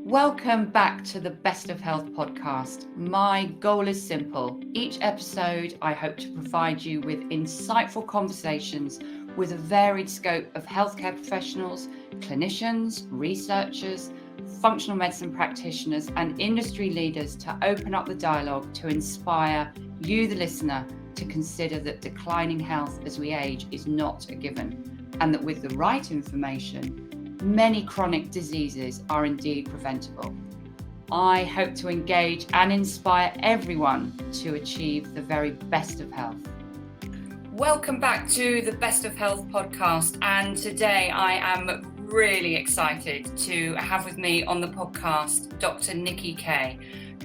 Welcome back to the Best of Health podcast. My goal is simple. Each episode, I hope to provide you with insightful conversations with a varied scope of healthcare professionals, clinicians, researchers, functional medicine practitioners, and industry leaders to open up the dialogue to inspire you, the listener, to consider that declining health as we age is not a given, and that with the right information, many chronic diseases are indeed preventable. I hope to engage and inspire everyone to achieve the very best of health. Welcome back to the Best of Health podcast. And today I am really excited to have with me on the podcast Dr. Nicky Keay,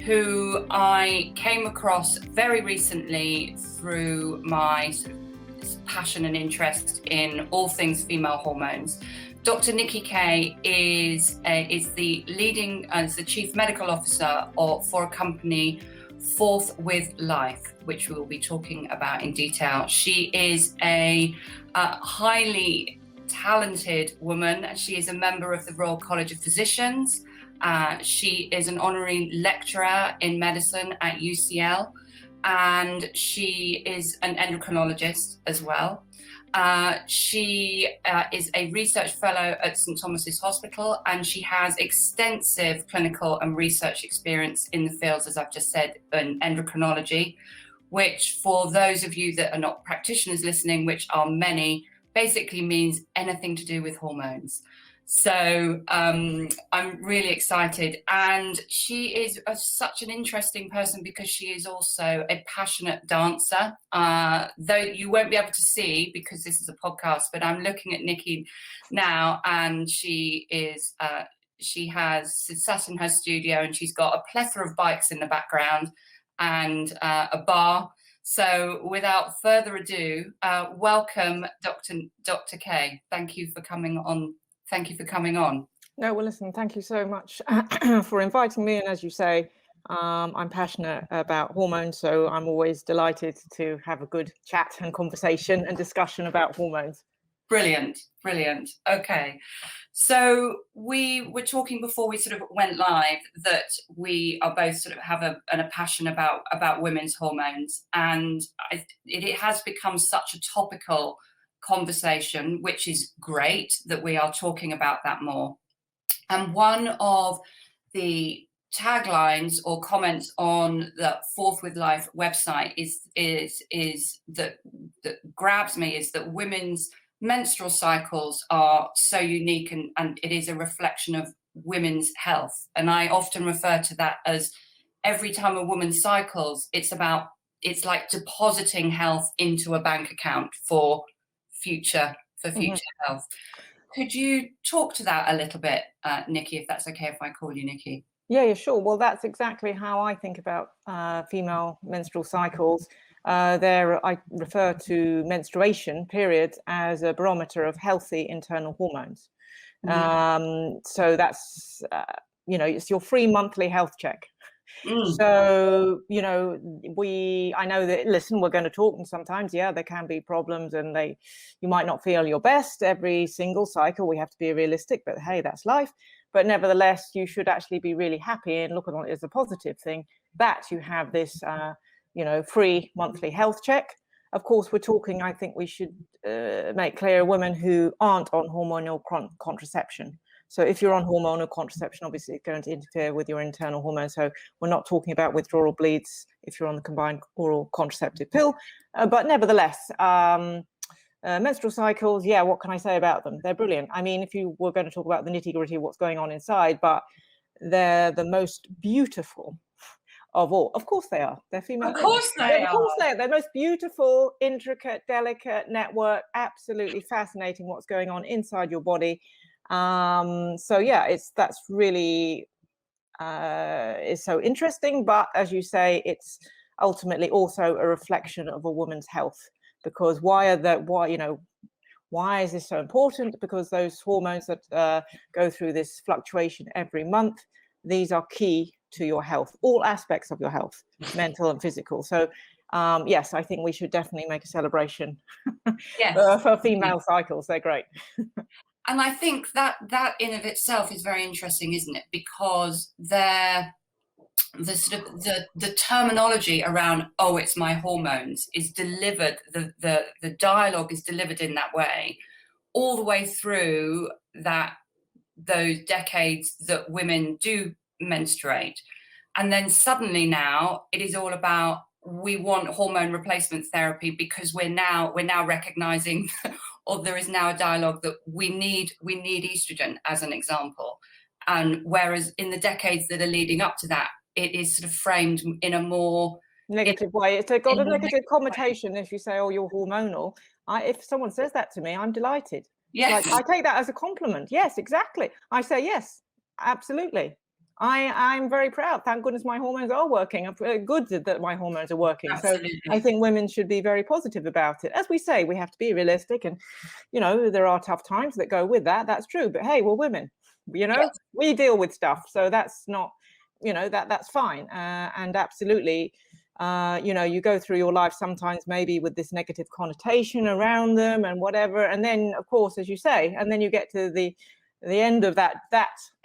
who I came across very recently through my sort of passion and interest in all things female hormones. Dr. Nicky Keay is the leading as the Chief Medical Officer for a company, Forth with Life, which we will be talking about in detail. She is a highly talented woman. She is a member of the Royal College of Physicians. She is an honorary lecturer in medicine at UCL, and she is an endocrinologist as well. She is a research fellow at St Thomas's Hospital, and she has extensive clinical and research experience in the fields, as I've just said, in endocrinology, which for those of you that are not practitioners listening, which are many, basically means anything to do with hormones. So I'm really excited, and she is such an interesting person because she is also a passionate dancer, though you won't be able to see because this is a podcast, but I'm looking at Nicky now, and she has sat in her studio and she's got a plethora of bikes in the background and a bar. So without further ado, welcome Dr. Keay. Thank you for coming on. No, well, listen, thank you so much for inviting me. And as you say, I'm passionate about hormones, so I'm always delighted to have a good chat and conversation and discussion about hormones. Brilliant. Okay. So we were talking before we sort of went live that we are both sort of have a passion about women's hormones, and it has become such a topical conversation, which is great that we are talking about that more. And one of the taglines or comments on the Forth with Life website is that grabs me is that women's menstrual cycles are so unique, and it is a reflection of women's health. And I often refer to that as every time a woman cycles, it's like depositing health into a bank account for future health. Could you talk to that a little bit, Nicky, if that's okay if I call you Nicky? Yeah, sure. Well, that's exactly how I think about female menstrual cycles. I refer to menstruation periods as a barometer of healthy internal hormones. So that's, it's your free monthly health check. So, I know that, listen, we're going to talk, and sometimes, there can be problems, and you might not feel your best every single cycle. We have to be realistic, but hey, that's life. But nevertheless, you should actually be really happy and look on it as a positive thing that you have this, free monthly health check. Of course, we're talking, I think we should make clear, women who aren't on hormonal contraception. So if you're on hormonal contraception, obviously it's going to interfere with your internal hormones. So we're not talking about withdrawal bleeds if you're on the combined oral contraceptive pill. But nevertheless, menstrual cycles, what can I say about them? They're brilliant. I mean, if you were going to talk about the nitty gritty of what's going on inside, but they're the most beautiful of all. Of course they are. They're female. Of course they are. Of course they are. They're the most beautiful, intricate, delicate network. Absolutely fascinating what's going on inside your body. That's really is so interesting. But as you say, it's ultimately also a reflection of a woman's health. Because why is this so important? Because those hormones that go through this fluctuation every month, these are key to your health, all aspects of your health, mental and physical. So yes, I think we should definitely make a celebration for female cycles. They're great. And I think that in of itself is very interesting, isn't it? Because the terminology around, oh, it's my hormones, is delivered, the dialogue is delivered in that way all the way through those decades that women do menstruate. And then suddenly now it is all about, we want hormone replacement therapy because we're now recognizing or there is now a dialogue that we need estrogen, as an example. And whereas in the decades that are leading up to that, it is sort of framed in a more negative way. It's got a negative connotation if you say, oh, you're hormonal. If someone says that to me, I'm delighted. Yes. Like, I take that as a compliment. Yes, exactly. I say, yes, absolutely. I'm very proud. Thank goodness my hormones are working. I'm good that my hormones are working. Absolutely. So I think women should be very positive about it. As we say, we have to be realistic, and there are tough times that go with that. That's true. But hey, we're women. Yes. We deal with stuff. So that's not, that's fine. And absolutely, you go through your life sometimes maybe with this negative connotation around them and whatever. And then, of course, as you say, and then you get to the end of that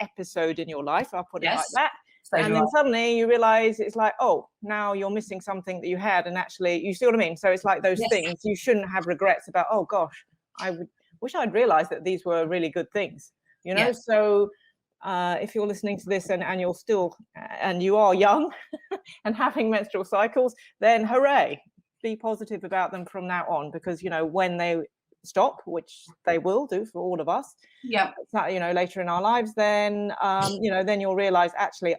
episode in your life, I'll put it like that. And then suddenly you realize it's like, oh, now you're missing something that you had. And actually, you see what I mean? So it's like those things. You shouldn't have regrets about, oh, gosh, I wish I'd realized that these were really good things, So if you're listening to this and you're still, and you are young and having menstrual cycles, then hooray, be positive about them from now on, because, when they stop, which they will do for all of us, later in our lives, then then you'll realize actually,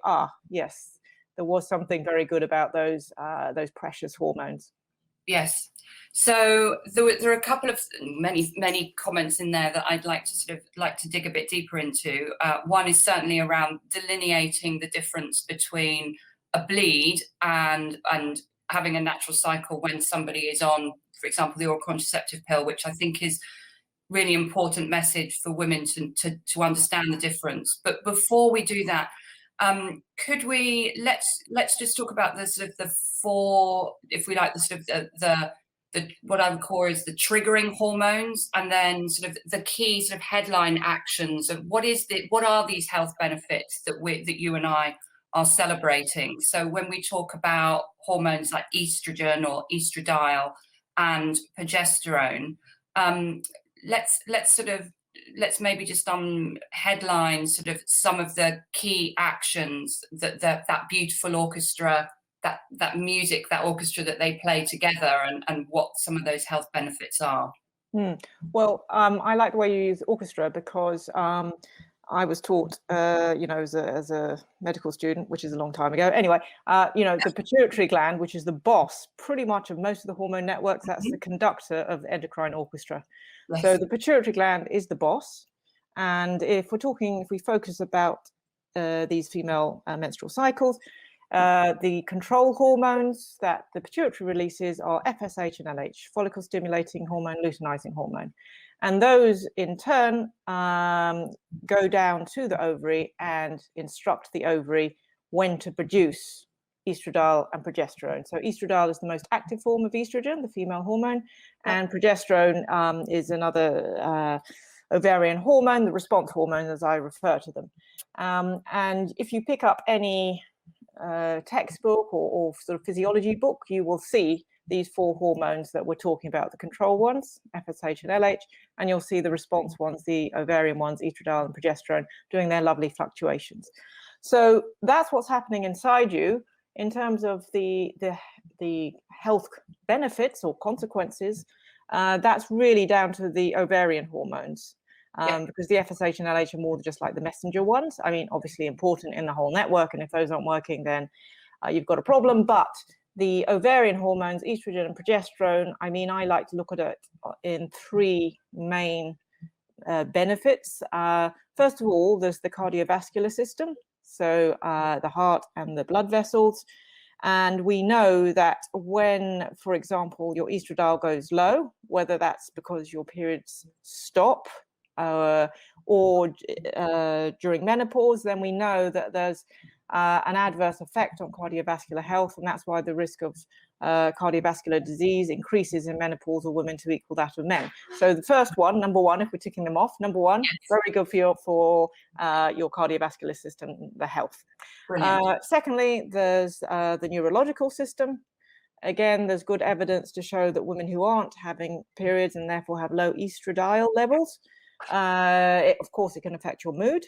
yes, there was something very good about those precious hormones. Yes. So there are a couple of many comments in there that I'd like to dig a bit deeper into. One is certainly around delineating the difference between a bleed and having a natural cycle when somebody is on, for example, the oral contraceptive pill, which I think is really important message for women to understand the difference. But before we do that, could we let's just talk about the sort of the four, if we like, the sort of the what I would call is the triggering hormones, and then sort of the key sort of headline actions of what are these health benefits that you and I are celebrating. So when we talk about hormones like estrogen or estradiol and progesterone, let's maybe just headline sort of some of the key actions that beautiful orchestra, that music, that orchestra that they play together, and what some of those health benefits are. Well, I like the way you use orchestra, because I was taught, as a medical student, which is a long time ago. Anyway, the pituitary gland, which is the boss pretty much of most of the hormone networks, that's the conductor of the endocrine orchestra. Yes. So the pituitary gland is the boss. And if we focus about these female menstrual cycles, the control hormones that the pituitary releases are FSH and LH, follicle stimulating hormone, luteinizing hormone. And those in turn go down to the ovary and instruct the ovary when to produce estradiol and progesterone. So estradiol is the most active form of estrogen, the female hormone, and progesterone is another ovarian hormone, the response hormone, as I refer to them. And if you pick up any textbook or sort of physiology book, you will see these four hormones that we're talking about, the control ones, FSH and LH, and you'll see the response ones, the ovarian ones, estradiol and progesterone, doing their lovely fluctuations. So that's what's happening inside you in terms of the health benefits or consequences. That's really down to the ovarian hormones. Because the FSH and LH are more just like the messenger ones. I mean, obviously important in the whole network, and if those aren't working, then you've got a problem. But the ovarian hormones, estrogen and progesterone, I mean, I like to look at it in three main benefits. First of all, there's the cardiovascular system, so the heart and the blood vessels. And we know that when, for example, your estradiol goes low, whether that's because your periods stop, or during menopause, then we know that there's an adverse effect on cardiovascular health, and that's why the risk of cardiovascular disease increases in menopausal women to equal that of men. So the first one, number one, if we're ticking them off, number one, Yes. very good for your cardiovascular system, the health. Secondly, there's the neurological system. Again, there's good evidence to show that women who aren't having periods and therefore have low estradiol levels, of course, it can affect your mood.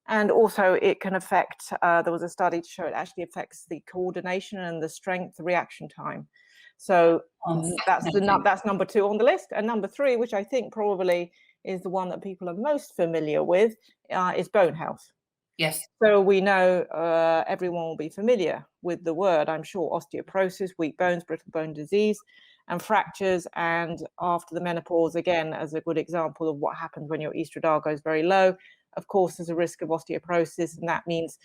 And also it can affect, there was a study to show it actually affects the coordination and the strength reaction time. So that's number two on the list. And number three, which I think probably is the one that people are most familiar with, is bone health. Yes. So we know everyone will be familiar with the word, I'm sure, osteoporosis, weak bones, brittle bone disease, and fractures. And after the menopause, again, as a good example of what happens when your estradiol goes very low, of course, there's a risk of osteoporosis, and that means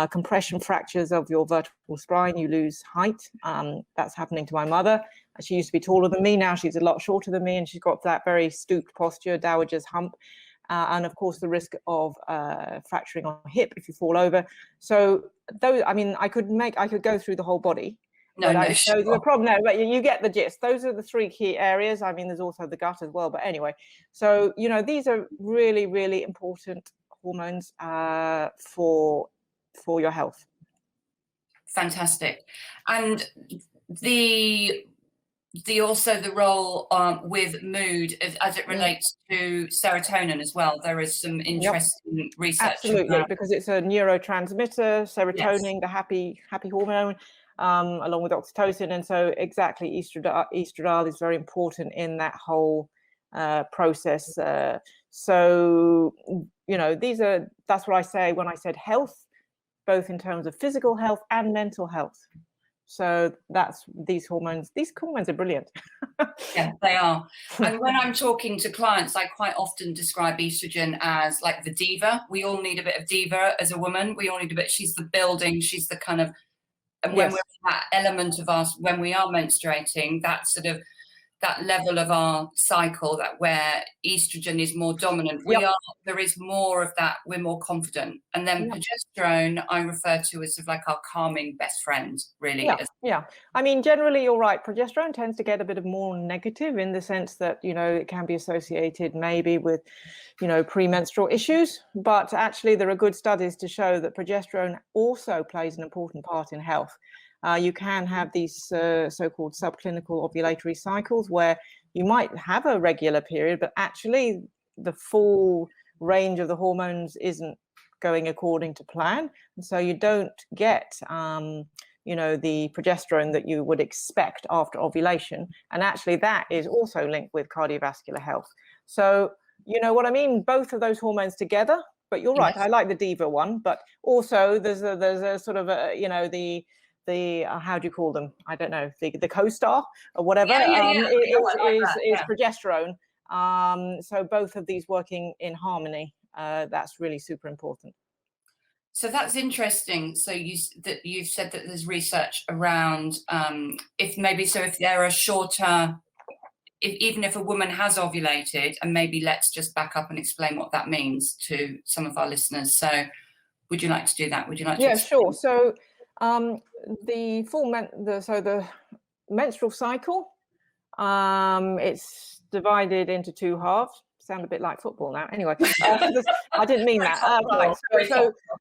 compression fractures of your vertebral spine. You lose height. That's happening to my mother. She used to be taller than me. Now she's a lot shorter than me, and she's got that very stooped posture, dowager's hump. And of course, the risk of fracturing on the hip if you fall over. So those, I mean, I could go through the whole body. Sure. The problem, no, but you get the gist. Those are the three key areas. I mean, there's also the gut as well. But anyway, so, you know, these are really, really important hormones for your health. Fantastic. And the role with mood as it relates to serotonin as well. There is some interesting research. Absolutely, because it's a neurotransmitter, serotonin, the happy hormone, along with oxytocin. And so exactly, estradiol is very important in that whole process. So, you know, that's what I say when I said health, both in terms of physical health and mental health. So these hormones are brilliant. Yeah, they are. And when I'm talking to clients, I quite often describe estrogen as like the diva. We all need a bit of diva as a woman. We all need a bit. She's the building. She's the kind of, and when we're in that element of us, when we are menstruating, that sort of, that level of our cycle, that where estrogen is more dominant, there is more of that, we're more confident. And then progesterone, I refer to as sort of like our calming best friend, really. Yeah. I mean, generally, you're right. Progesterone tends to get a bit of more negative in the sense that, you know, it can be associated maybe with, you know, premenstrual issues. But actually, there are good studies to show that progesterone also plays an important part in health. You can have these so-called subclinical ovulatory cycles where you might have a regular period, but actually the full range of the hormones isn't going according to plan. And so you don't get, you know, the progesterone that you would expect after ovulation. And actually that is also linked with cardiovascular health. So, you know what I mean? Both of those hormones together, but you're right. I like the diva one, but also there's a sort of a, you know, the how do you call them? I don't know, the co-star or whatever is progesterone. So both of these working in harmony, that's really super important. So that's interesting. So you've said that there's research around if there are shorter, even if a woman has ovulated, and maybe let's just back up and explain what that means to some of our listeners. So would you like to do that? Would you like to? Yeah, sure. So the menstrual cycle, it's divided into two halves. Sound a bit like football now. Anyway, I didn't mean that.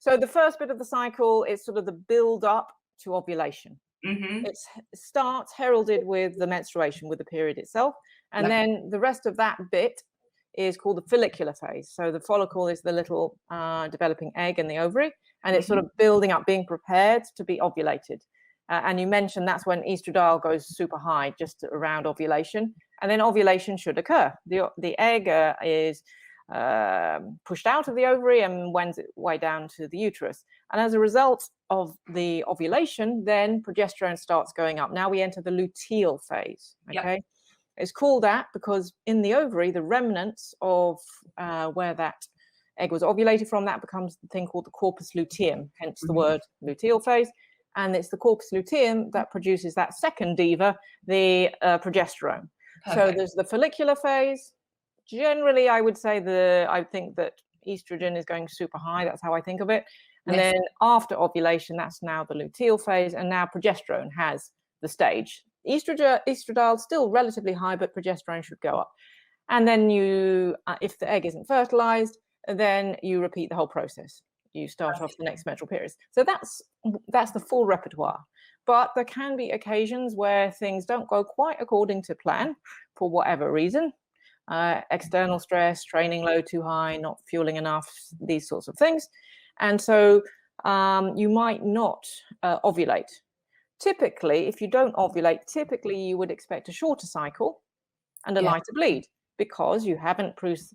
So the first bit of the cycle is sort of the build up to ovulation. It starts heralded with the menstruation, with the period itself, and then the rest of that bit is called the follicular phase. So the follicle is the little developing egg in the ovary, and it's sort of building up, being prepared to be ovulated. And you mentioned that's when estradiol goes super high, just around ovulation, and then ovulation should occur. The egg is pushed out of the ovary and wends its way down to the uterus. And as a result of the ovulation, then progesterone starts going up. Now we enter the luteal phase. Okay. It's called that because in the ovary, the remnants of where that egg was ovulated from, that becomes the thing called the corpus luteum, hence the word luteal phase. And it's the corpus luteum that produces that second diva, the progesterone. So there's the follicular phase. Generally, I would say I think that estrogen is going super high. That's how I think of it. And then after ovulation, that's now the luteal phase. And now progesterone has the stage. estradiol still relatively high, but progesterone should go up. And then you, if the egg isn't fertilized, then you repeat the whole process. You start off the next menstrual periods. So that's the full repertoire. But there can be occasions where things don't go quite according to plan for whatever reason. External stress, training load too high, not fueling enough, these sorts of things. And so you might not ovulate. Typically, if you don't ovulate, typically you would expect a shorter cycle and a lighter bleed, because you haven't produced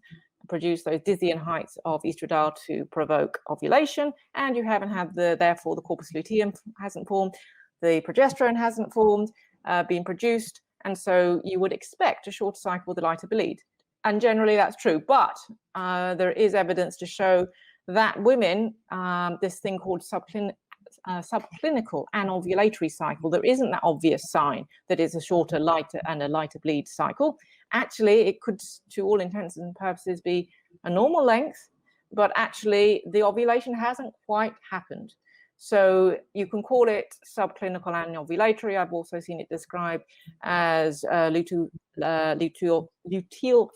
those dizzying heights of estradiol to provoke ovulation, and you haven't had therefore the corpus luteum hasn't formed, the progesterone hasn't formed, been produced, and so you would expect a shorter cycle with a lighter bleed. And generally that's true, but there is evidence to show that women, this thing called subclinical anovulatory cycle, there isn't that obvious sign that it's a shorter, lighter bleed cycle. Actually, it could, to all intents and purposes, be a normal length, but actually the ovulation hasn't quite happened. So you can call it subclinical anovulatory. I've also seen it described as luteal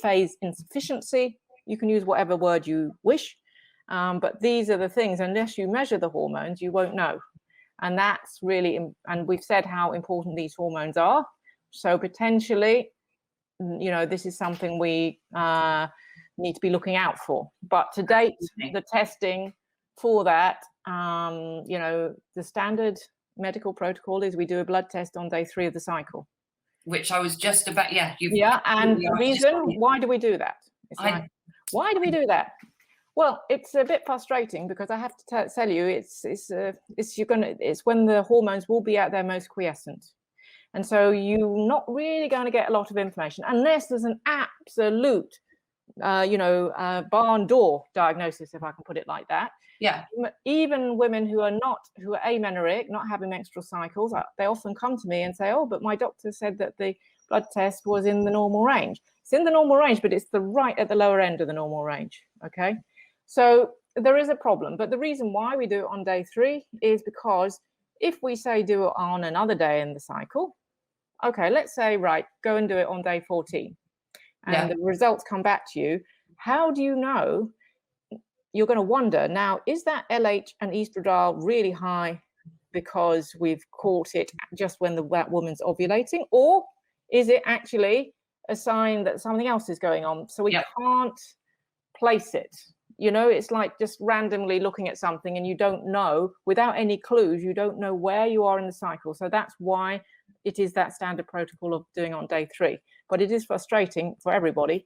phase insufficiency. You can use whatever word you wish, but these are the things, unless you measure the hormones, you won't know. And that's really, and we've said how important these hormones are. So potentially, you know, this is something we need to be looking out for. But to date, the testing for that, you know, the standard medical protocol is we do a blood test on day 3 of the cycle. Which I was just about, and the reason, why do we do that? Why do we do that? Well, it's a bit frustrating because I have to tell you, it's when the hormones will be at their most quiescent. And so you're not really going to get a lot of information unless there's an absolute, barn door diagnosis, if I can put it like that. Yeah. Even women who are amenorrheic, not having menstrual cycles, they often come to me and say, oh, but my doctor said that the blood test was in the normal range. It's in the normal range, but it's right at the lower end of the normal range. Okay. So there is a problem. But the reason why we do it on day 3 is because if we say do it on another day in the cycle, okay, let's say, right, go and do it on day 14. And the results come back to you. How do you know? You're going to wonder, now, is that LH and estradiol really high because we've caught it just when that woman's ovulating? Or is it actually a sign that something else is going on? So we can't place it. You know, it's like just randomly looking at something and you don't know, without any clues, you don't know where you are in the cycle. So that's why it is that standard protocol of doing on day 3. But it is frustrating for everybody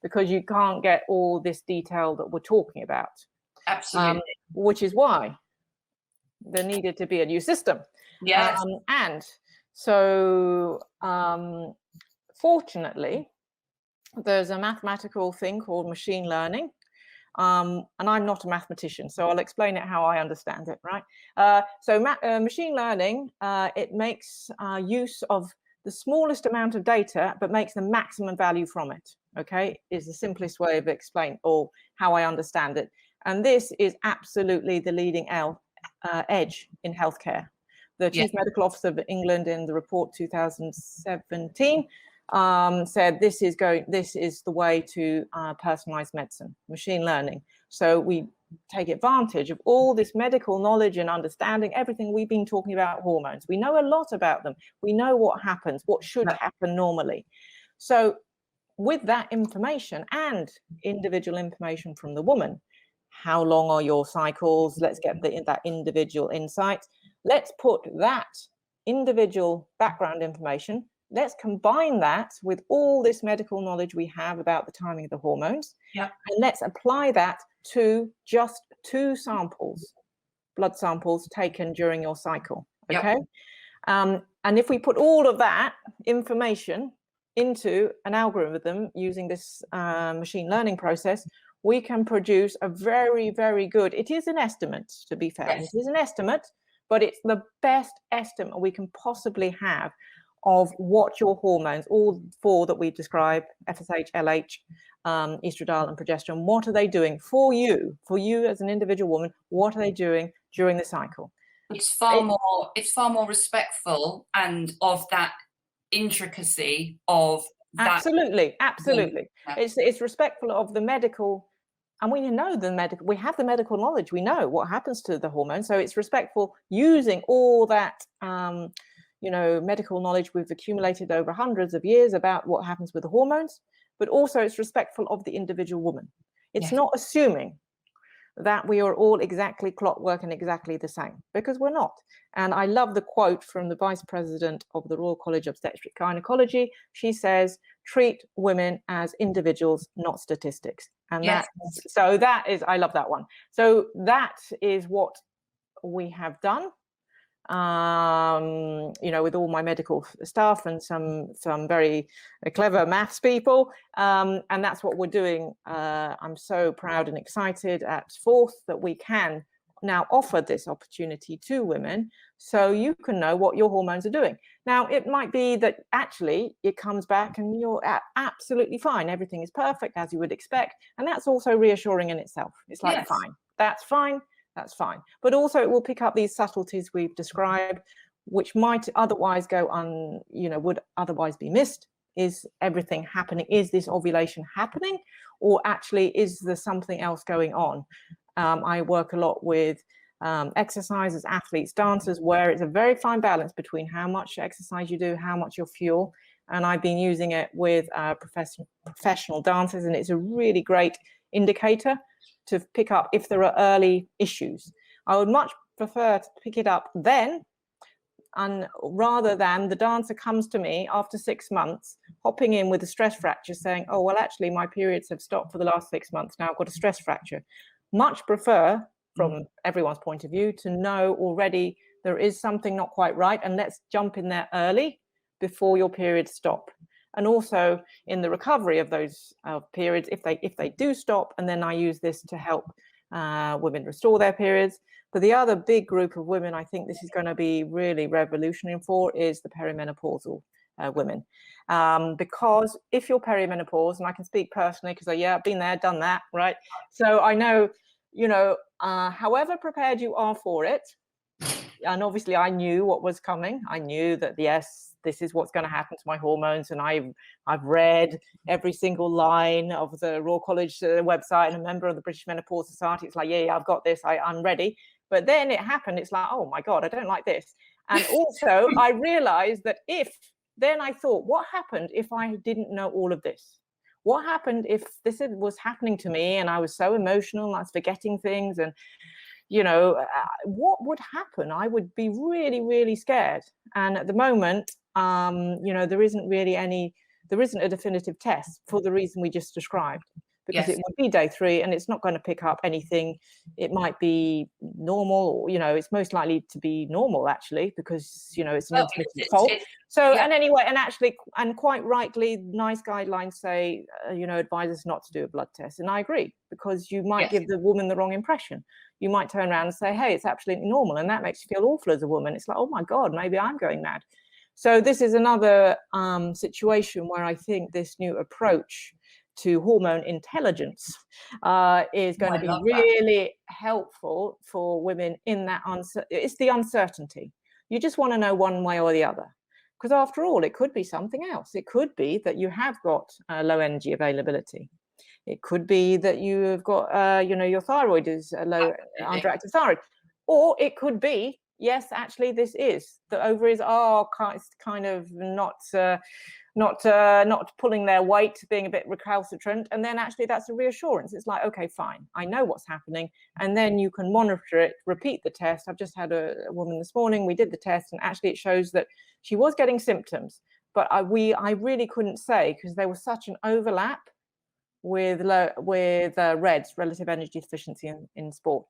because you can't get all this detail that we're talking about. Absolutely. Which is why there needed to be a new system. Yes. And so fortunately, there's a mathematical thing called machine learning. And I'm not a mathematician, so I'll explain it how I understand it, right? So machine learning, it makes use of the smallest amount of data, but makes the maximum value from it, okay? Is the simplest way of explaining, or how I understand it. And this is absolutely the leading edge in healthcare. The Chief Medical Officer of England in the report 2017 said this is the way to personalized medicine, machine learning. So we take advantage of all this medical knowledge and understanding, everything we've been talking about hormones. We know a lot about them. We know what happens, what should happen normally. So with that information and individual information from the woman, how long are your cycles? Let's get that individual insight. Let's put that individual background information. Let's combine that with all this medical knowledge we have about the timing of the hormones. And let's apply that to just 2 samples, blood samples taken during your cycle. Okay. And if we put all of that information into an algorithm using this machine learning process, we can produce a very, very good, it is an estimate, to be fair. It is an estimate, but it's the best estimate we can possibly have of what your hormones, all 4 that we described, FSH, LH, estradiol and progesterone, what are they doing for you as an individual woman? What are they doing during the cycle? It's far more respectful and of that intricacy of that. Absolutely. Yeah. It's respectful of the medical, and we have the medical knowledge. We know what happens to the hormone, so it's respectful using all that medical knowledge we've accumulated over hundreds of years about what happens with the hormones, but also it's respectful of the individual woman. It's not assuming that we are all exactly clockwork and exactly the same, because we're not. And I love the quote from the Vice President of the Royal College of Obstetric Gynecology. She says, treat women as individuals, not statistics. And I love that one. So that is what we have done. With all my medical staff and some very clever maths people, and that's what we're doing. I'm so proud and excited at Forth that we can now offer this opportunity to women, so you can know what your hormones are doing. Now, it might be that actually it comes back and you're absolutely fine, everything is perfect as you would expect, and that's also reassuring in itself. It's like, fine, that's fine. That's fine. But also it will pick up these subtleties we've described, which might otherwise would otherwise be missed. Is everything happening? Is this ovulation happening? Or actually, is there something else going on? I work a lot with exercises, athletes, dancers, where it's a very fine balance between how much exercise you do, how much your fuel. And I've been using it with professional dancers, and it's a really great indicator to pick up if there are early issues. I would much prefer to pick it up then, and rather than the dancer comes to me after 6 months, hopping in with a stress fracture saying, oh, well, actually my periods have stopped for the last 6 months. Now I've got a stress fracture. Much prefer, from everyone's point of view, to know already there is something not quite right, and let's jump in there early before your periods stop. And also in the recovery of those periods, if they do stop, and then I use this to help women restore their periods. But the other big group of women I think this is going to be really revolutionary for is the perimenopausal women. Because if you're perimenopause, and I can speak personally because I've been there, done that, right? So I know, however prepared you are for it, and obviously I knew what was coming. I knew that, yes, this is what's going to happen to my hormones. And I've read every single line of the Royal College website, and a member of the British Menopause Society. It's like, yeah, I've got this. I'm ready. But then it happened. It's like, oh my God, I don't like this. And also I realized that then I thought, what happened if I didn't know all of this? What happened if this was happening to me and I was so emotional and I was forgetting things, and what would happen? I would be really, really scared. And at the moment, there isn't a definitive test for the reason we just described, because it would be day 3 and it's not going to pick up anything. It might be normal, or, it's most likely to be normal actually, because, it's an intermittent fault. And anyway, and quite rightly, NICE guidelines say, advise us not to do a blood test. And I agree, because you might give the woman the wrong impression. You might turn around and say, hey, it's absolutely normal. And that makes you feel awful as a woman. It's like, oh my God, maybe I'm going mad. So this is another situation where I think this new approach to hormone intelligence is going to be really helpful for women in that it's the uncertainty. You just want to know one way or the other, because after all, it could be something else. It could be that you have got low energy availability. It could be that you've got, your thyroid is low, underactive thyroid, or it could be, yes, actually, this is the ovaries are kind of not pulling their weight, being a bit recalcitrant, and then actually that's a reassurance. It's like, okay, fine, I know what's happening, and then you can monitor it, repeat the test. I've just had a woman this morning. We did the test, and actually it shows that she was getting symptoms, but I really couldn't say, because there was such an overlap with REDS, relative energy deficiency in sport,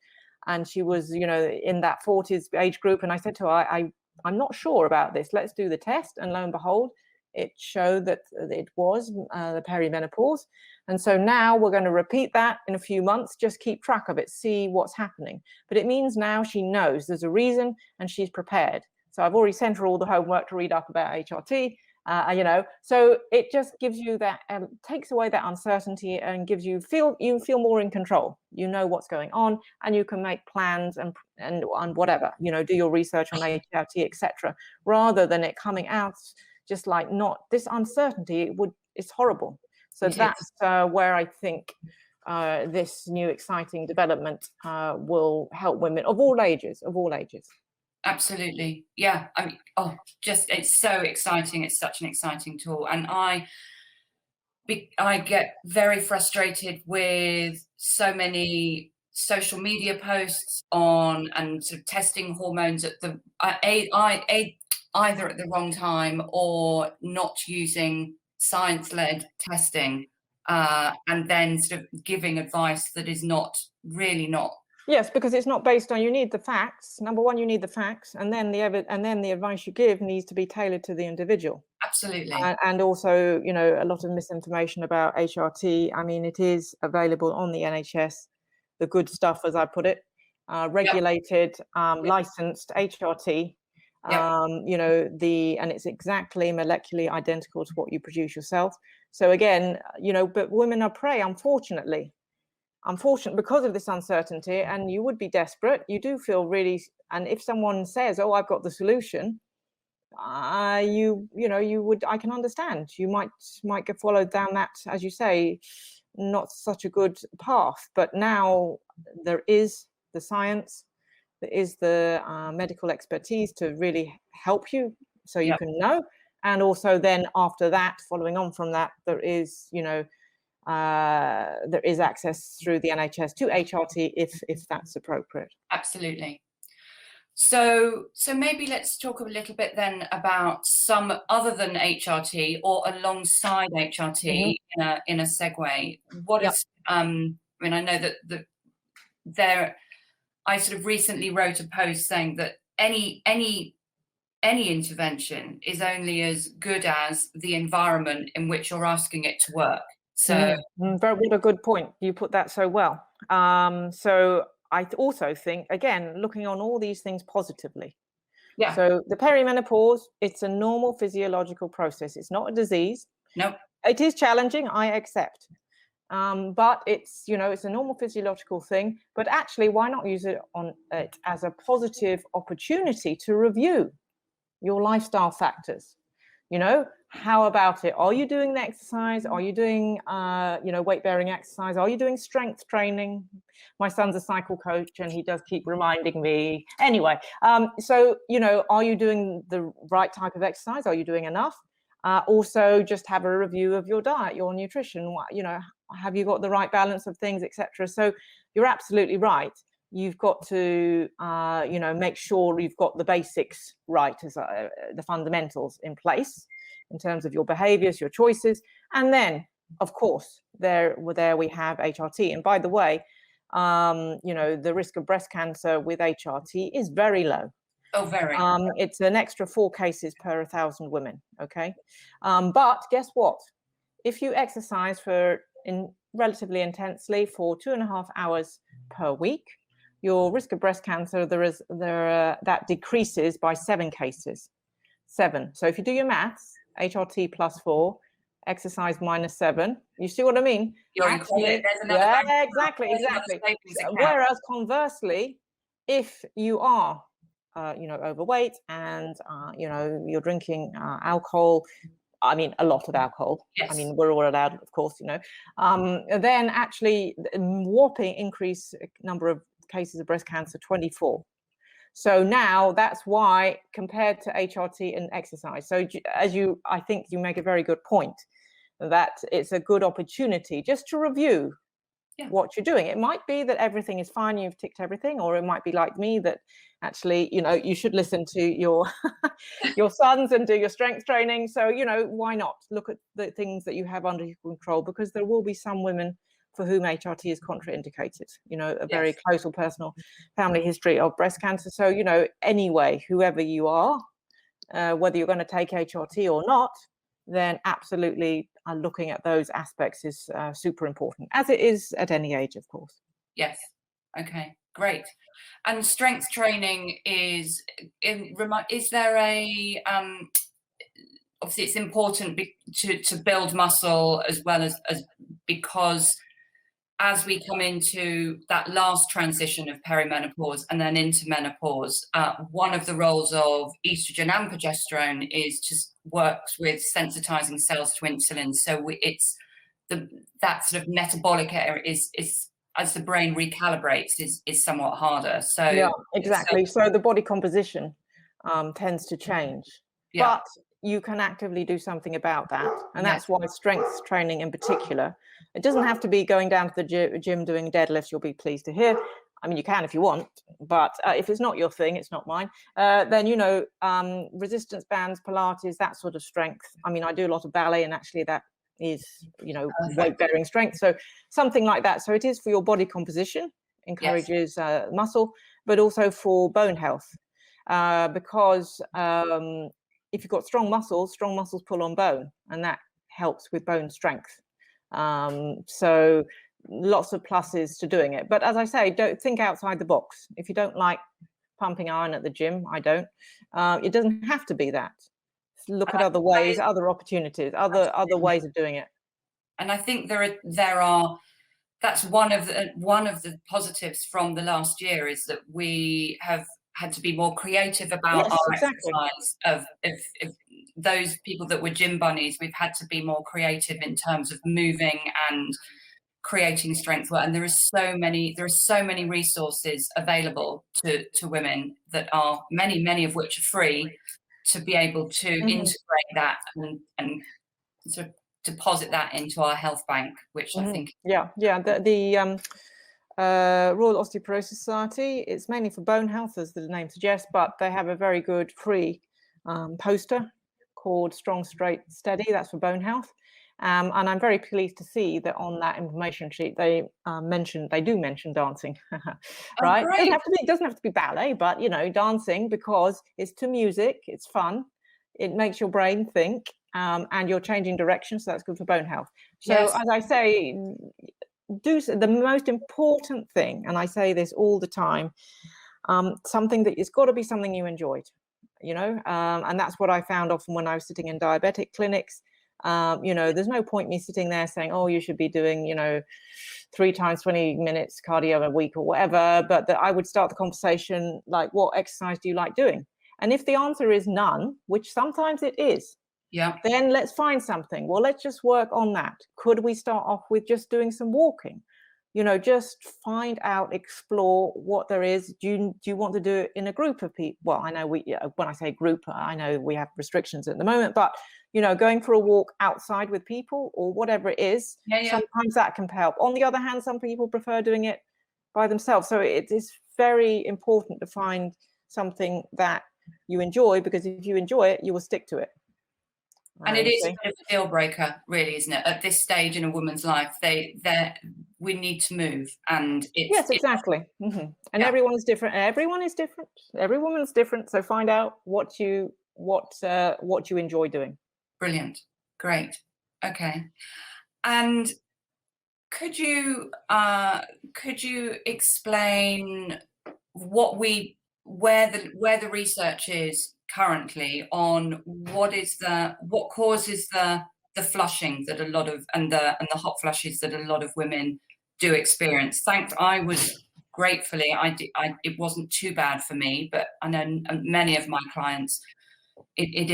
and she was in that 40s age group, and I said to her, I'm not sure about this, let's do the test. And lo and behold, it showed that it was the perimenopause. And so now we're going to repeat that in a few months, just keep track of it, see what's happening. But it means now she knows there's a reason and she's prepared. So I've already sent her all the homework to read up about HRT. So it just gives you that, takes away that uncertainty and gives you feel more in control. You know what's going on, and you can make plans and whatever, do your research on HRT, etc., rather than it coming out just like not this uncertainty. It's horrible. So that's where I think this new exciting development will help women of all ages. Absolutely. Yeah. I mean, it's so exciting. It's such an exciting tool. And I get very frustrated with so many social media posts on and sort of testing hormones at the either at the wrong time or not using science-led testing, and then sort of giving advice that is not. Yes, because it's not based on, you need the facts. Number one, you need the facts, and then the advice you give needs to be tailored to the individual. Absolutely. And also, a lot of misinformation about HRT. I mean, it is available on the NHS, the good stuff, as I put it, regulated, licensed HRT. And it's exactly molecularly identical to what you produce yourself. So again, but women are prey, unfortunately, because of this uncertainty, and you would be desperate. You do feel really, and if someone says, "Oh, I've got the solution," I can understand. You might get followed down that, as you say, not such a good path. But now there is the science, there is the medical expertise to really help you, so you can know. And also then after that, following on from that, there is access through the NHS to HRT if that's appropriate. Absolutely. So maybe let's talk a little bit then about some other than HRT or alongside HRT in a segue. What is I mean, I know that I sort of recently wrote a post saying that any intervention is only as good as the environment in which you're asking it to work. So what a good point. You put that so well. So I also think, again, looking on all these things positively. Yeah. So the perimenopause, it's a normal physiological process. It's not a disease. No. It is challenging, I accept. But it's a normal physiological thing. But actually, why not use it as a positive opportunity to review your lifestyle factors? How about it? Are you doing the exercise? Are you doing, weight-bearing exercise? Are you doing strength training? My son's a cycle coach and he does keep reminding me. Anyway, so, are you doing the right type of exercise? Are you doing enough? Also, just have a review of your diet, your nutrition. Have you got the right balance of things, etc.? So you're absolutely right. You've got to, make sure you've got the basics right, as the fundamentals in place in terms of your behaviors, your choices. And then, of course, there we have HRT. And by the way, the risk of breast cancer with HRT is very low. Oh, very. It's an extra 4 cases per 1,000 women. Okay. But guess what? If you exercise relatively intensely for 2.5 hours per week, your risk of breast cancer that decreases by 7 cases. 7. So if you do your maths, HRT plus 4, exercise minus 7. You see what I mean? Actually, exactly. Whereas conversely, if you are overweight and you're drinking alcohol, I mean a lot of alcohol. Yes. I mean, we're all allowed, of course, then actually whopping increase number of cases of breast cancer, 24. So now that's why, compared to HRT and exercise. So I think you make a very good point that it's a good opportunity just to review what you're doing. It might be that everything is fine, you've ticked everything, or it might be like me that actually, you should listen to your your sons and do your strength training. So, why not look at the things that you have under your control, because there will be some women for whom HRT is contraindicated, a very close or personal family history of breast cancer. So, anyway, whoever you are, whether you're going to take HRT or not, then absolutely looking at those aspects is super important, as it is at any age, of course. Yes. Okay, great. And strength training is there a obviously it's important to build muscle as well as because as we come into that last transition of perimenopause and then into menopause, one of the roles of estrogen and progesterone is just works with sensitizing cells to insulin. So it's that sort of metabolic area is as the brain recalibrates is somewhat harder. So yeah, exactly. So the body composition tends to change, yeah. but you can actively do something about that. And that's why strength training in particular, it doesn't have to be going down to the gym doing deadlifts, you'll be pleased to hear. I mean, you can if you want, but if it's not your thing, it's not mine, then, you know, resistance bands, Pilates, that sort of strength. I mean, I do a lot of ballet, and actually that is, you know, weight-bearing strength. So something like that. So it is for your body composition, encourages muscle, but also for bone health. Because if you've got strong muscles pull on bone, and that helps with bone strength. So lots of pluses to doing it. But as I say, don't think outside the box. If you don't like pumping iron at the gym, I don't. It doesn't have to be that. Look at other ways, other opportunities, other ways of doing it. And I think there are. That's one of the positives from the last year, is that we have had to be more creative about our exercise. Of those people that were gym bunnies, we've had to be more creative in terms of moving and creating strength work. And there are so many resources available to women that are many of which are free, to be able to integrate that and sort of deposit that into our health bank, which I think the Royal Osteoporosis Society, it's mainly for bone health, as the name suggests, but they have a very good free poster called Strong, Straight, Steady. That's for bone health. And I'm very pleased to see that on that information sheet they do mention dancing. Right? Oh, it doesn't have to be ballet, but, you know, dancing, because it's to music, it's fun, it makes your brain think, and you're changing direction, so that's good for bone health. So as I say, the most important thing, and I say this all the time, something that it's got to be something you enjoyed, you know, and that's what I found often when I was sitting in diabetic clinics. You know, there's no point me sitting there saying, oh, you should be doing, you know, 3 times 20 minutes cardio a week or whatever, but that I would start the conversation like, what exercise do you like doing? And if the answer is none, which sometimes it is, then let's find something. Well, let's just work on that. Could we start off with just doing some walking? You know, just find out, explore what there is. Do you want to do it in a group of people? Well, I know when I say group, I know we have restrictions at the moment, but, you know, going for a walk outside with people or whatever it is, sometimes that can help. On the other hand, some people prefer doing it by themselves. So it is very important to find something that you enjoy, because if you enjoy it, you will stick to it. And it is a bit of a deal breaker, really, isn't it? At this stage in a woman's life, we need to move, and it's exactly. And everyone is different. Every woman's different. So find out what you enjoy doing. Brilliant, great, okay. And could you explain where the research is currently on what causes the flushing that a lot of and the hot flushes that a lot of women do experience? I was gratefully it wasn't too bad for me, but I know many of my clients it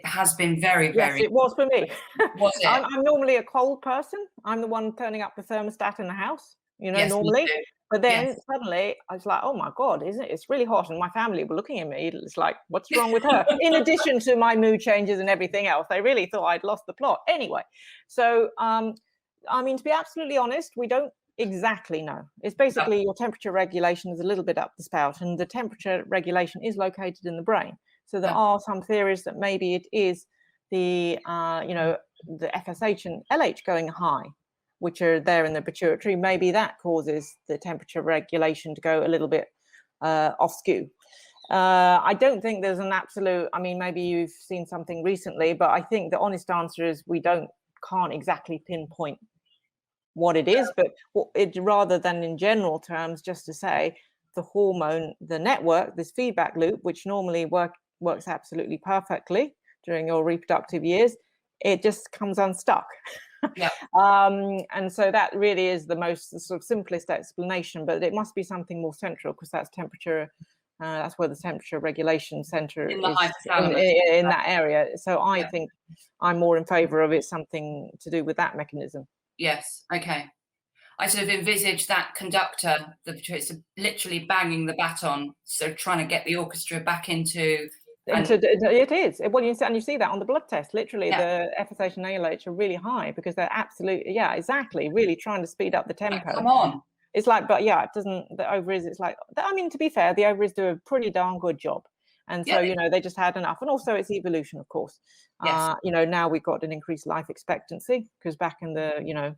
has been very yes, it was for me. Was it? I'm normally a cold person. I'm the one turning up the thermostat in the house, you know, normally. But then suddenly I was like, oh my God, it's really hot. And my family were looking at me. It's like, what's wrong with her? In addition to my mood changes and everything else, they really thought I'd lost the plot. Anyway, so, I mean, to be absolutely honest, we don't exactly know. It's basically your temperature regulation is a little bit up the spout, and the temperature regulation is located in the brain. So there are some theories that maybe it is the, you know, the FSH and LH going high, which are there in the pituitary. Maybe that causes the temperature regulation to go a little bit off skew. I don't think there's an absolute, I mean, maybe you've seen something recently, but I think the honest answer is we can't exactly pinpoint what it is, but rather than in general terms, just to say the hormone, the network, this feedback loop, which normally works absolutely perfectly during your reproductive years, it just comes unstuck. Yeah. And so that really is the sort of simplest explanation, but it must be something more central, because that's temperature. That's where the temperature regulation center In the is hypothalamus. in that area. So I Yeah. think I'm more in favour of it something to do with that mechanism. Yes. Okay. I sort of envisage that conductor, it's literally banging the baton, so trying to get the orchestra back into. It is. Well, you see that on the blood test. Literally, Yeah. the FSH and ALH are really high because they're absolutely, exactly, really trying to speed up the tempo. Come on. It's like, but yeah, it doesn't. The ovaries. It's like, I mean, to be fair, the ovaries do a pretty darn good job, and so they just had enough. And also, it's evolution, of course. Yes. Now we've got an increased life expectancy, because back in the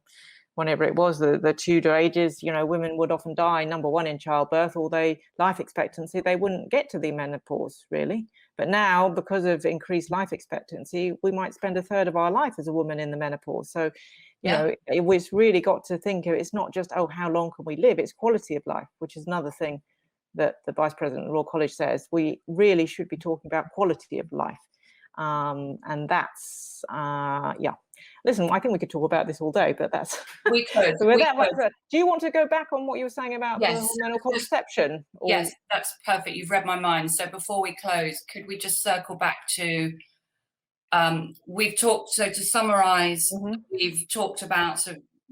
whenever it was the Tudor ages, women would often die, number one, in childbirth, or life expectancy, they wouldn't get to the menopause, really. But now, because of increased life expectancy, we might spend a third of our life as a woman in the menopause. So, it's really got to think of, it's not just, how long can we live? It's quality of life, which is another thing that the Vice President of the Royal College says. We really should be talking about quality of life. And that's, Listen, I think we could talk about this all day, but that's... We could. So do you want to go back on what you were saying about the hormonal contraception? Yes, that's perfect. You've read my mind. So before we close, could we just circle back to, we've talked, so to summarize, we've talked about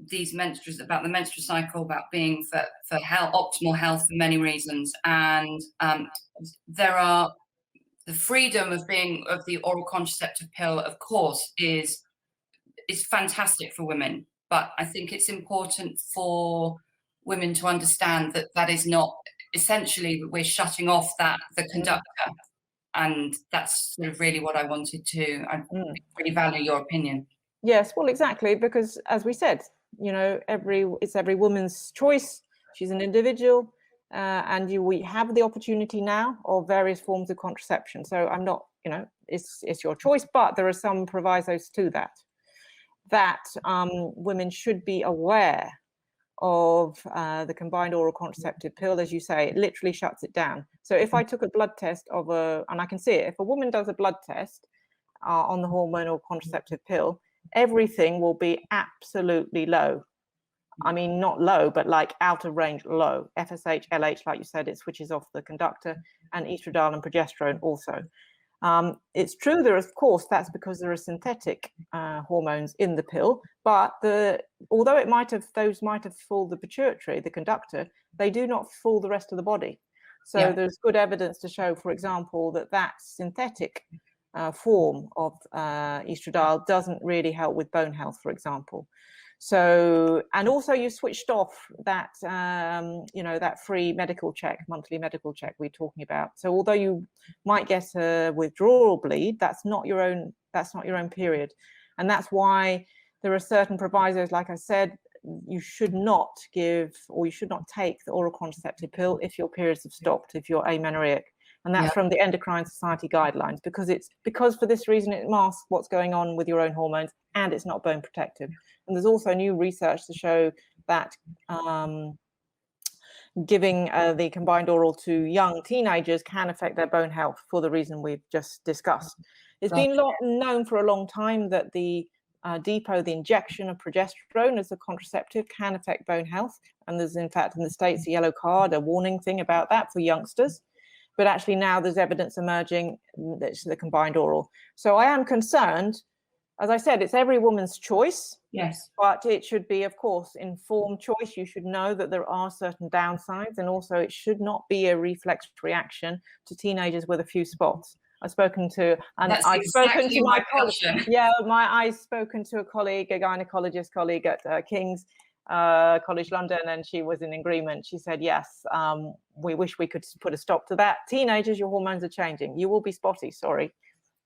these about the menstrual cycle, about being for health, optimal health for many reasons. And there are the freedom of the oral contraceptive pill, of course, is fantastic for women, but I think it's important for women to understand that is not essentially that we're shutting off the conductor, and that's sort of really what I wanted to. I really value your opinion. Yes, well, exactly, because as we said, it's every woman's choice. She's an individual, and we have the opportunity now of various forms of contraception. So I'm not, it's your choice, but there are some provisos to that women should be aware of the combined oral contraceptive pill. As you say, it literally shuts it down. So if I took a blood test and I can see it, if a woman does a blood test on the hormonal contraceptive pill, everything will be absolutely low. I mean, not low, but like out of range low. FSH, LH, like you said, it switches off the conductor, and estradiol and progesterone also. It's true there, of course, that's because there are synthetic hormones in the pill, but although those might have fooled the pituitary, the conductor, they do not fool the rest of the body. So there's good evidence to show, for example, that synthetic form of estradiol doesn't really help with bone health, for example. So, and also you switched off that, that free medical check, monthly medical check we're talking about. So although you might get a withdrawal bleed, that's not your own period. And that's why there are certain provisos, like I said, you should not give, or you should not take the oral contraceptive pill if your periods have stopped, if you're amenorrheic. And that's from the Endocrine Society guidelines, because for this reason, it masks what's going on with your own hormones, and it's not bone protective. And there's also new research to show that giving the combined oral to young teenagers can affect their bone health for the reason we've just discussed. It's been known for a long time that the depot, the injection of progesterone as a contraceptive, can affect bone health. And there's, in fact, in the States, a yellow card, a warning thing about that for youngsters. But actually now there's evidence emerging that's the combined oral. So I am concerned. As I said, it's every woman's choice. Yes. But it should be, of course, informed choice. You should know that there are certain downsides, and also it should not be a reflex reaction to teenagers with a few spots. I've spoken to my colleague. Yeah, I've spoken to a colleague, a gynecologist colleague at King's College London, and she was in agreement. She said, yes, we wish we could put a stop to that. Teenagers, your hormones are changing. You will be spotty, sorry.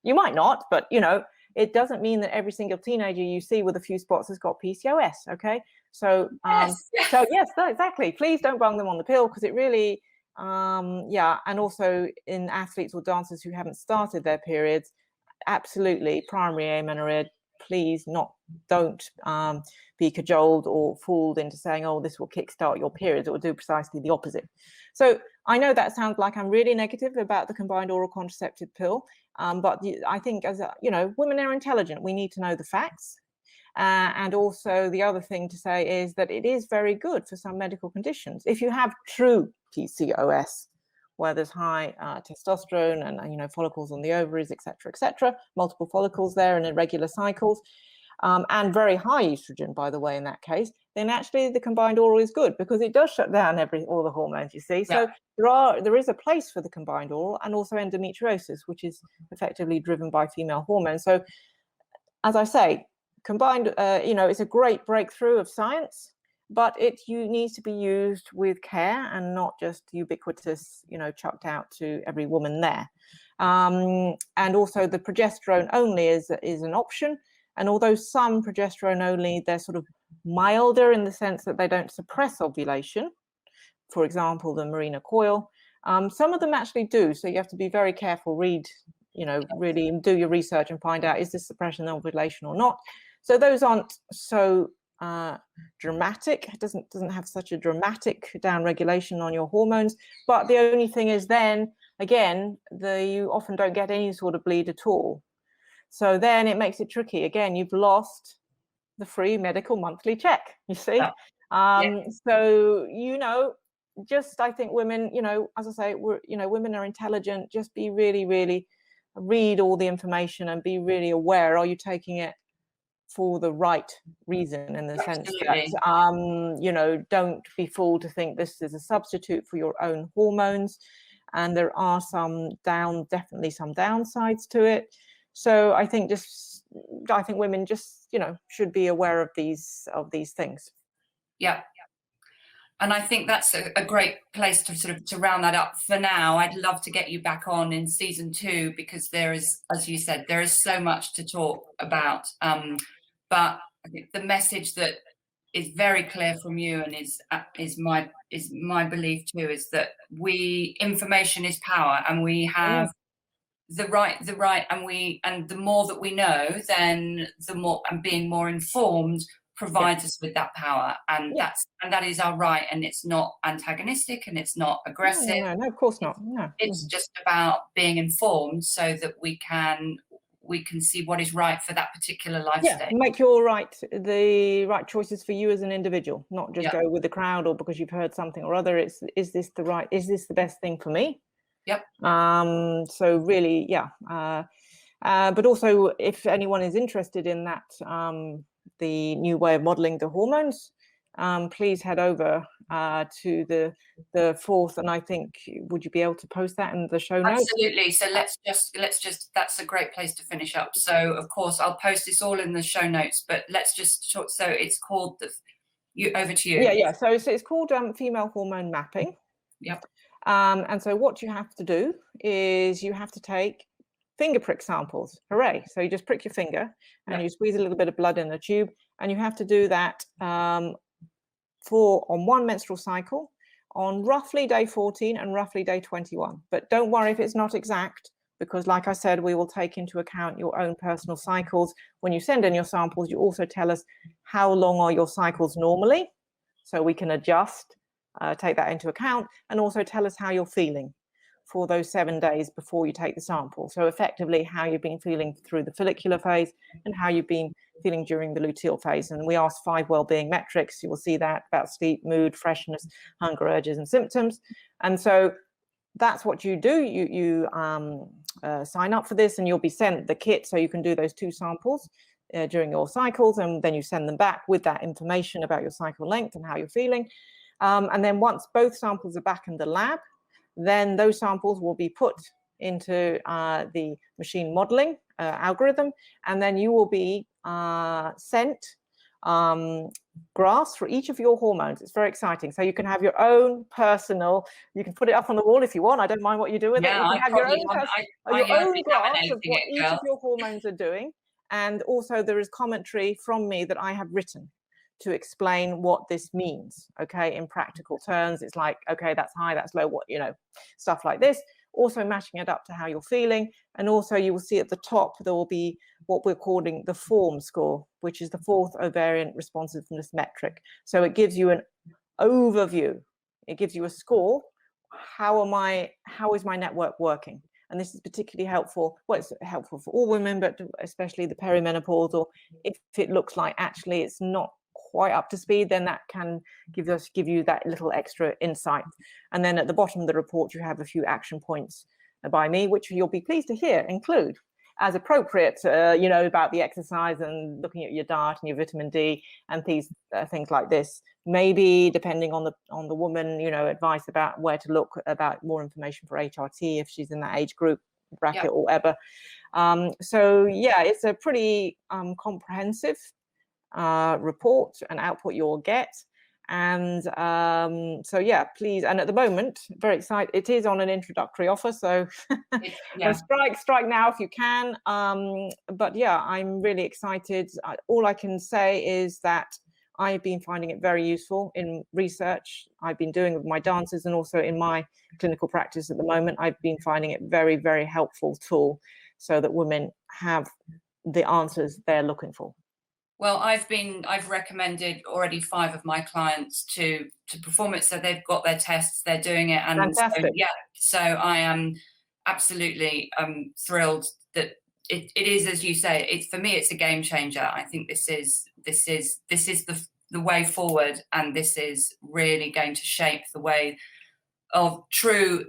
You might not, but it doesn't mean that every single teenager you see with a few spots has got PCOS, okay? So, yes, exactly. Please don't bung them on the pill, because it really, and also in athletes or dancers who haven't started their periods, absolutely, primary amenorrhea, please don't be cajoled or fooled into saying, oh, this will kickstart your periods. It will do precisely the opposite. So I know that sounds like I'm really negative about the combined oral contraceptive pill, but I think women are intelligent. We need to know the facts. And also the other thing to say is that it is very good for some medical conditions. If you have true PCOS, where there's high testosterone and follicles on the ovaries, etc., multiple follicles there and irregular cycles, and very high estrogen, by the way, in that case, then actually the combined oral is good because it does shut down all the hormones, you see. So there is a place for the combined oral, and also endometriosis, which is effectively driven by female hormones. So as I say, combined, it's a great breakthrough of science, but it needs to be used with care and not just ubiquitous, chucked out to every woman there. And also the progesterone only is an option. And although some progesterone only, they're sort of milder in the sense that they don't suppress ovulation, for example, the Mirena coil, some of them actually do. So you have to be very careful, really do your research and find out, is this suppression of ovulation or not? So those aren't so dramatic. It doesn't have such a dramatic downregulation on your hormones. But the only thing is then, again, you often don't get any sort of bleed at all. So then it makes it tricky. Again, you've lost the free medical monthly check, you see. So, just I think women, as I say, women are intelligent. Just be really, really read all the information and be really aware. Are you taking it for the right reason, in the sense that, don't be fooled to think this is a substitute for your own hormones. And there are definitely some downsides to it. So I think women just, should be aware of these things. Yeah. And I think that's a great place to round that up for now. I'd love to get you back on in season 2, because there is, as you said, there is so much to talk about. But I think the message that is very clear from you, and is my belief too, is that information is power, and we have the right, and the more that we know, then the more, and being more informed provides us with that power, and that is our right, and it's not antagonistic, and it's not aggressive. No, of course not. No, it's just about being informed so that we can see what is right for that particular life stage. Make the right choices for you as an individual, not just go with the crowd or because you've heard something or other. Is this the best thing for me? So really, but also, if anyone is interested in that, the new way of modeling the hormones, please head over to the 4th, and I think, would you be able to post that in the show notes? Absolutely. So let's just that's a great place to finish up. So of course I'll post this all in the show notes, but let's just talk. So it's called over to you. So it's called female hormone mapping. And so what you have to do is you have to take finger prick samples. Hooray. So you just prick your finger and you squeeze a little bit of blood in a tube, and you have to do that on one menstrual cycle, on roughly day 14 and roughly day 21. But don't worry if it's not exact, because like I said, we will take into account your own personal cycles. When you send in your samples, you also tell us how long are your cycles normally, so we can adjust, take that into account, and also tell us how you're feeling for those 7 days before you take the sample. So effectively how you've been feeling through the follicular phase and how you've been feeling during the luteal phase. And we ask 5 well-being metrics. You will see that about sleep, mood, freshness, hunger, urges, and symptoms. And so that's what you do. You sign up for this, and you'll be sent the kit so you can do those 2 samples during your cycles, and then you send them back with that information about your cycle length and how you're feeling. And then once both samples are back in the lab, then those samples will be put into the machine modeling algorithm, and then you will be sent graphs for each of your hormones. It's very exciting. So you can have your own personal, you can put it up on the wall if you want. I don't mind what you do with it. You can have your own graphs of what each of your hormones are doing. And also there is commentary from me that I have written to explain what this means, okay, in practical terms. It's like, okay, that's high, that's low, what, stuff like this. Also matching it up to how you're feeling. And also you will see at the top, there will be what we're calling the FORM score, which is the 4th ovarian responsiveness metric. So it gives you an overview. It gives you a score. How is my network working? And this is particularly helpful. Well, it's helpful for all women, but especially the perimenopausal. If it looks like actually it's not quite up to speed, then that can give you that little extra insight. And then at the bottom of the report, you have a few action points by me, which you'll be pleased to hear include, as appropriate, about the exercise and looking at your diet and your vitamin D and things like this. Maybe depending on the woman, advice about where to look, about more information for HRT if she's in that age group bracket or whatever. So yeah, it's a pretty comprehensive report and output you'll get. And so yeah, please. And at the moment, very excited. It is on an introductory offer, so strike now if you can. But yeah, I'm really excited. All I can say is that I've been finding it very useful in research I've been doing with my dancers, and also in my clinical practice at the moment. I've been finding it very, very helpful tool so that women have the answers they're looking for. Well, I've recommended already 5 of my clients to perform it, so they've got their tests, they're doing it, and fantastic. So I am absolutely thrilled that it is, as you say, it's, for me, it's a game changer. I think this is the way forward, and this is really going to shape the way of true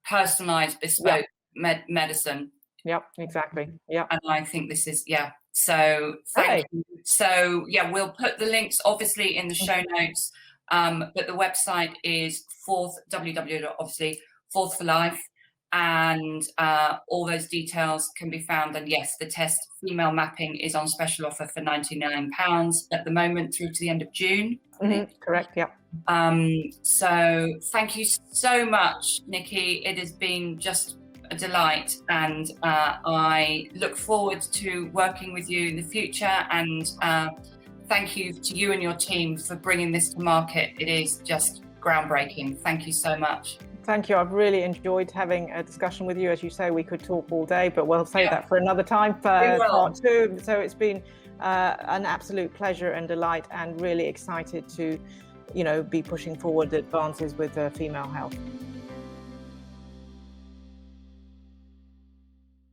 personalized bespoke medicine. Yep, exactly. Yep. And I think this is so thank you. So yeah, we'll put the links obviously in the show notes, but the website is obviously Fourth for Life, and all those details can be found. And yes, the test female mapping is on special offer for £99 at the moment through to the end of June. Correct. Yeah. So thank you so much, Nicky. It has been just a delight, and I look forward to working with you in the future, and thank you to you and your team for bringing this to market. It is just groundbreaking. Thank you so much. Thank you. I've really enjoyed having a discussion with you. As you say, we could talk all day, but we'll save that for another time, for part 2. So it's been an absolute pleasure and delight, and really excited to be pushing forward advances with female health.